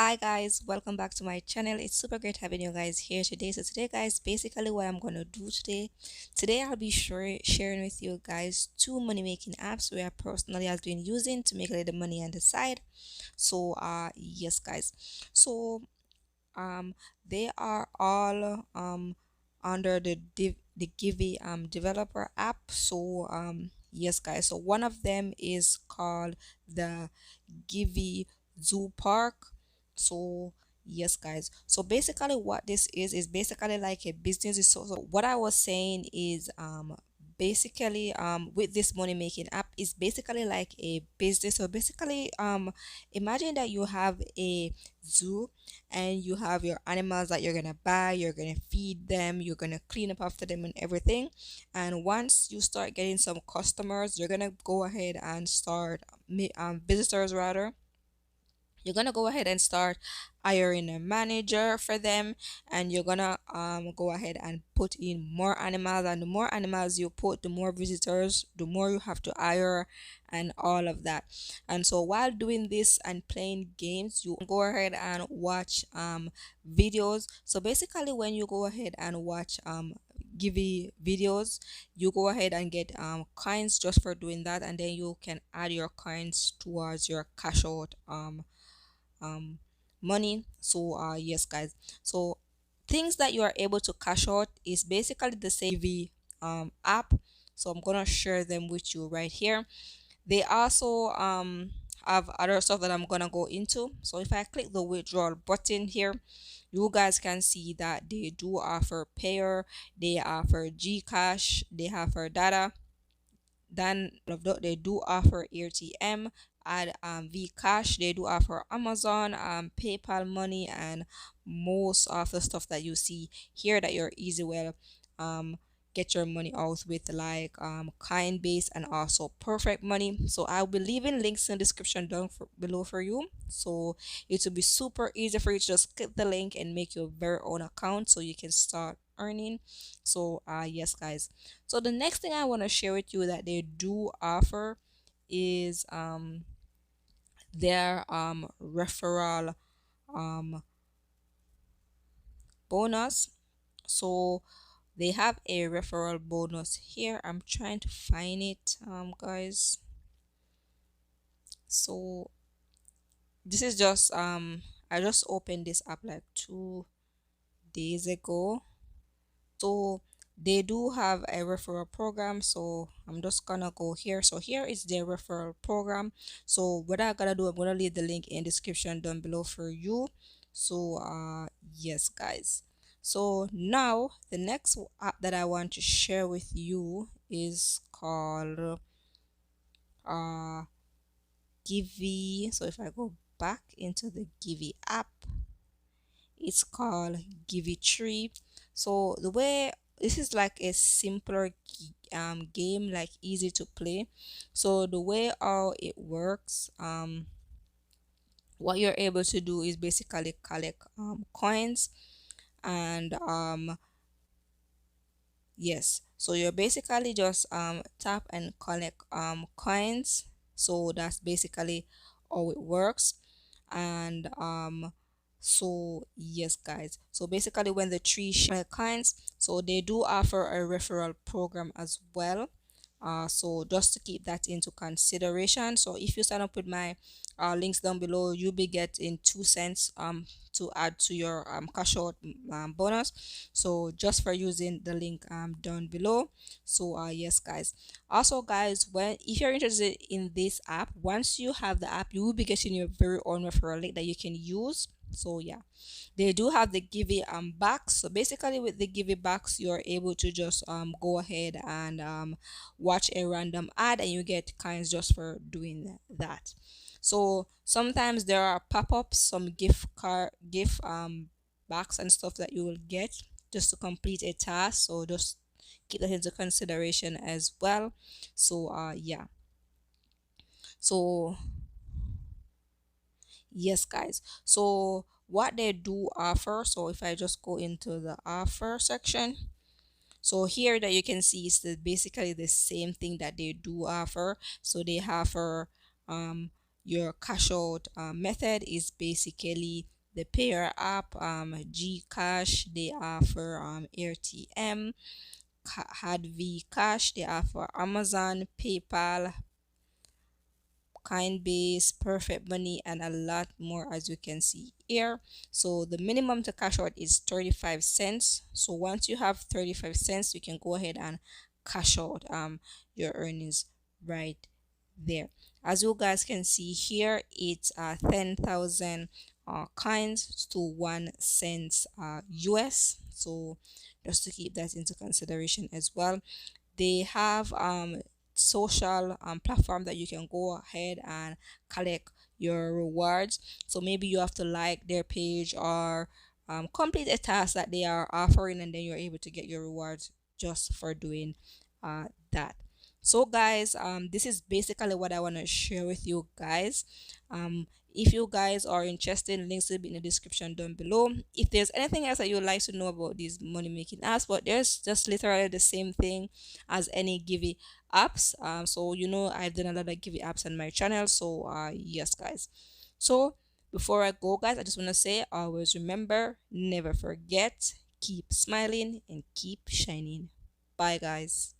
Hi guys, welcome back to my channel. It's super great having you guys here today. So today guys, basically what I'm gonna do today I'll be sharing with you guys two money making apps where I personally have been using to make a little money on the side. So yes guys. So um they are all under the Givvy developer app. So yes guys, so one of them is called the Givvy Zoopark. So yes guys, so basically what this is basically like a business. So what I was saying is basically with this money making app is basically like a business. So basically imagine that you have a zoo and you have your animals that you're gonna buy, you're gonna feed them, you're gonna clean up after them and everything. And once you start getting some customers, you're gonna go ahead and start visitors rather, you're gonna go ahead and start hiring a manager for them, and you're gonna go ahead and put in more animals, and the more animals you put, the more visitors, the more you have to hire, and all of that. And so while doing this and playing games, you go ahead and watch videos. So basically when you go ahead and watch Givvy videos, you go ahead and get coins just for doing that, and then you can add your coins towards your cash out um money. So yes guys, so things that you are able to cash out is basically the same Givvy app. So I'm gonna share them with you right here. They also have other stuff that I'm gonna go into. So if I click the withdrawal button here, you guys can see that they do offer Payeer, they offer Gcash, they offer data. Then they do offer Airtm and Vcash. They do offer Amazon, PayPal money, and most of the stuff that you see here that you're easy well um get your money out with, like Coinbase and also Perfect Money. So I'll be leaving links in the description down below for you. So it will be super easy for you to just click the link and make your very own account so you can start earning. So yes guys, so the next thing I want to share with you that they do offer is their referral um bonus. So they have a referral bonus here. I'm trying to find it guys. So this is just I just opened this app like 2 days ago. So they do have a referral program. So I'm just gonna go here. So here is their referral program. So what I gotta do, I'm gonna leave the link in description down below for you. So yes guys, so now the next app that I want to share with you is called uh Givvy. So if I go back into the Givvy app, it's called Givvyfree. So the way this is like a simpler game, like easy to play. So the way how it works, what you're able to do is basically collect coins, and yes, so you're basically just tap and collect coins. So that's basically how it works. And so yes guys, so basically when the tree share coins, so they do offer a referral program as well. So just to keep that into consideration, so if you sign up with my links down below, you'll be getting 2 cents to add to your cash out bonus, so just for using the link down below. So yes guys, also guys, when if you're interested in this app, once you have the app, you will be getting your very own referral link that you can use. So yeah, they do have the Givvy box. So basically with the Givvy box, you're able to just go ahead and watch a random ad, and you get coins just for doing that. So sometimes there are pop-ups, some gift box and stuff that you will get just to complete a task. So just keep that into consideration as well. So yeah, so yes guys, so what they do offer, so if I just go into the offer section, so here that you can see is basically the same thing that they do offer. So they offer your cash out method is basically the Payer app, Gcash, they offer Airtm, Hadv Cash, they offer Amazon, PayPal, Kindbase, Perfect Money, and a lot more as you can see here. So the minimum to cash out is 35 cents. So once you have 35 cents, you can go ahead and cash out your earnings right there. As you guys can see here, it's 10,000 coins to 1 cent US. So just to keep that into consideration as well. They have social platform that you can go ahead and collect your rewards. So maybe you have to like their page or complete a task that they are offering, and then you're able to get your rewards just for doing that. So guys, this is basically what I want to share with you guys. If you guys are interested, links will be in the description down below. If there's anything else that you would like to know about these money making apps, but there's just literally the same thing as any Givvy apps. So you know I've done a lot of Givvy apps on my channel. So yes guys. So before I go guys, I just want to say always remember, never forget, keep smiling and keep shining. Bye guys.